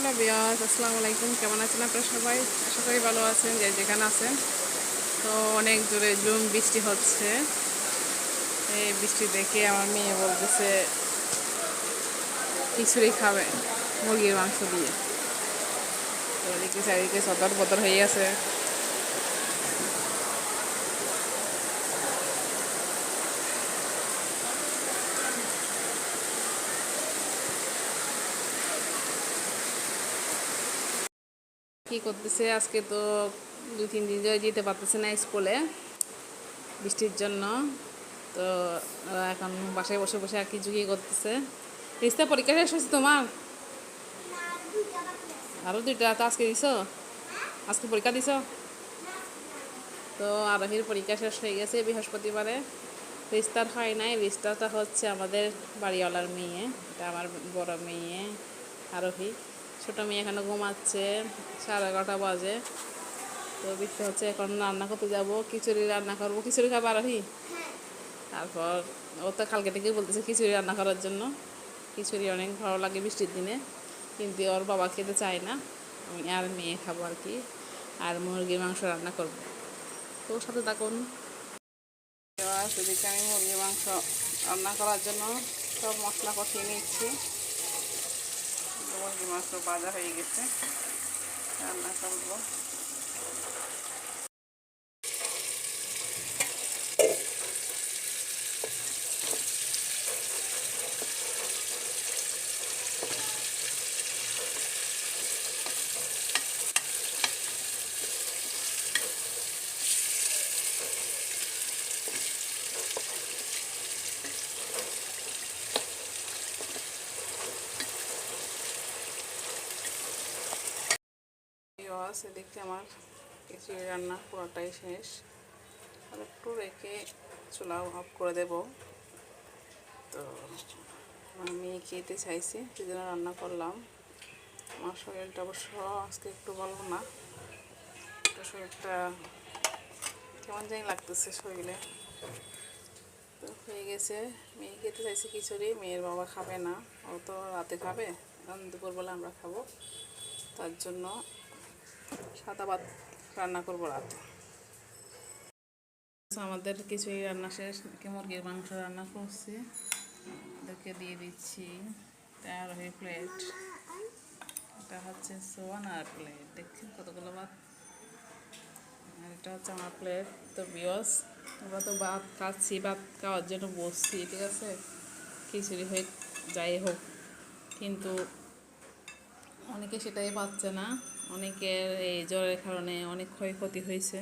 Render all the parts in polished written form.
Hello viewers, আসসালামু আলাইকুম। কেমন আছেন আপনারা সবাই? আশা করি ভালো আছেন যে যেখানে আছেন। তো অনেক জোরে জুম বৃষ্টি হচ্ছে। এই বৃষ্টি দেখে আমার মেয়ে বলতেছে খিচুড়ি খাবে মুরগির মাংস দিয়ে। তো এদিকে চারিদিকে সদর বদর হয়ে আছে। কি করতেছে আজকে তো 2-3 দিন ধরে যেতে পারতেছে না স্কুলে বৃষ্টির জন্য। তো এখন বাসায় বসে বসে আর কিছু কি করতেছে। রিস্তা পরীক্ষা শেষ হয়েছে তোমার? আরও 2টা তো আজকে দিছো? আজকে পরীক্ষা দিছো? তো আরোহীর পরীক্ষা শেষ হয়ে গেছে বৃহস্পতিবারে। রিস্তার হয় নাই। রিস্তাটা হচ্ছে আমাদের বাড়িওয়ালার মেয়ে, এটা আমার বড় মেয়ে আরোহী। ছোটো মেয়ে এখানে ঘুমাচ্ছে, 11:30 বাজে। তো বৃষ্টি হচ্ছে, এখন রান্না করতে যাব, খিচুড়ি রান্না করবো। খিচুড়ি খাবো আরোহী? তারপর ও তো কালকে থেকে বলতেছে খিচুড়ি রান্না করার জন্য। খিচুড়ি অনেক ভালো লাগে বৃষ্টির দিনে, কিন্তু ওর বাবা খেতে চায় না। আমি আর মেয়ে খাবো আর কি। আর মুরগির মাংস রান্না করবো। তো ওর সাথে থাকুন। সেদিকে আমি মুরগির মাংস রান্না করার জন্য সব মশলা কষিয়ে নিচ্ছি। মুরগির মাংস ভাজা হয়ে গেছে, রান্না করবো। এদিকে আমার খিচুড়ি রান্না পুরোটাই শেষ। আর একটু রেখে চুলা অফ করে দেব। তো আমি খেতে চাইছি, সেজন্য রান্না করলাম। আমার শরীরটা অবশ্য আজকে একটু বলবো না, একটু শরীরটা কেমন জানি লাগতেছে শরীরে। তো হয়ে গেছে, মেয়ে খেতে চাইছে খিচুড়ি। মেয়ের বাবা খাবে না, ও তো রাতে খাবে, এখন দুপুরবেলা আমরা খাবো। তার জন্য সাদা ভাত রান্না করবো রাতে। আমাদের খিচুড়ি রান্না শেষ, মুরগির মাংস রান্না করছি, ওদেরকে দিয়ে দিচ্ছি। আর ওই প্লেট, এটা হচ্ছে সোয়ান আর প্লেট, দেখছেন কতগুলো ভাত। আর এটা হচ্ছে আমার প্লেট। তো বিয়স, আমরা তো ভাত খাচ্ছি, ভাত খাওয়ার জন্য বসছি, ঠিক আছে, খিচুড়ি হয়ে যাই হোক। কিন্তু অনেকে সেটাই পাচ্ছে না। অনেকের এই জ্বরের কারণে অনেক ক্ষয়ক্ষতি হয়েছে।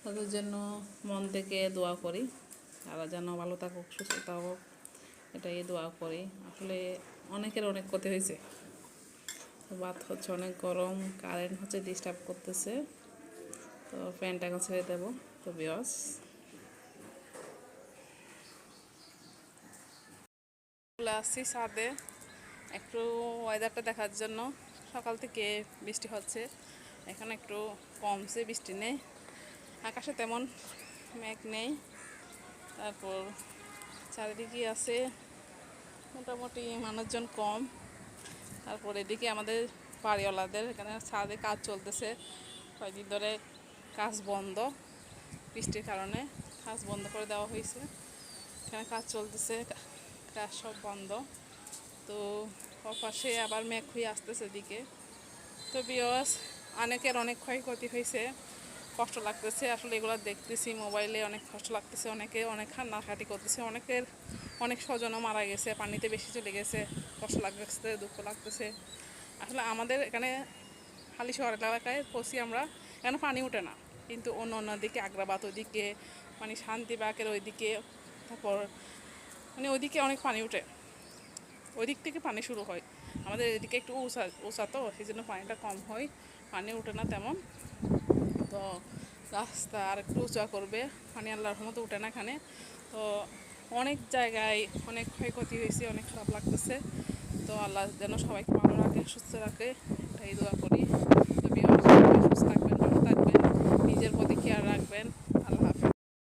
তাদের জন্য মন থেকে দোয়া করি, তারা যেন ভালো থাকুক, সুস্থ থাকুক, এটাই দোয়া করি। আসলে অনেকের অনেক ক্ষতি হয়েছে। ভাত হচ্ছে অনেক গরম, কারেন্ট হচ্ছে ডিস্টার্ব করতেছে। তো ফ্যানটা এখন ছেড়ে দেবো। তো বিয়স চলে আসছি ছাদে একটু ওয়েদারটা দেখার জন্য। সকাল থেকে বৃষ্টি হচ্ছে, এখন একটু কমছে, বৃষ্টি নেই, আকাশে তেমন মেঘ নেই। তারপর চারিদিকে আছে মোটামুটি মানুষজন কম। তারপর এদিকে আমাদের বাড়িওয়ালাদের এখানে ছাদে কাজ চলতেছে। কয়েকদিন ধরে কাজ বন্ধ, বৃষ্টির কারণে কাজ বন্ধ করে দেওয়া হয়েছে। এখানে কাজ চলতেছে, কাজ সব বন্ধ। তো পাশে আবার মেঘ হয়ে আসতেছে এদিকে। তো বিয়স, অনেকের অনেক ক্ষয়ক্ষতি হয়েছে, কষ্ট লাগতেছে। আসলে এগুলো দেখতেছি মোবাইলে, অনেক কষ্ট লাগতেছে। অনেকে অনেক কান্নাকাটি করতেছে, অনেকের অনেক স্বজনও মারা গেছে, পানিতে বেশি চলে গেছে, কষ্ট লাগতেছে, দুঃখ লাগতেছে। আসলে আমাদের এখানে হালি শহর এলাকায় পড়ছি আমরা, এখানে পানি ওঠে না, কিন্তু অন্য অন্য দিকে আগ্রাবাদ ওইদিকে, মানে শান্তিবাগের ওইদিকে, তারপর মানে ওইদিকে অনেক পানি ওঠে, ওই দিক থেকে পানি শুরু হয়। আমাদের এদিকে একটু উঁচা তো, সেই জন্য পানিটা কম হয়, পানি ওঠে না তেমন। তো রাস্তা আর একটু উঁচা করবে, পানি আল্লাহর রহমতে উঠে না এখানে। তো অনেক জায়গায় অনেক ক্ষয়ক্ষতি হয়েছে, অনেক খারাপ লাগতেছে। তো আল্লাহ যেন সবাইকে ভালো রাখে, সুস্থ রাখে, এটাই দোয়া করি। তো সুস্থ থাকবেন, ভালো থাকবেন, নিজের প্রতি খেয়াল রাখবেন।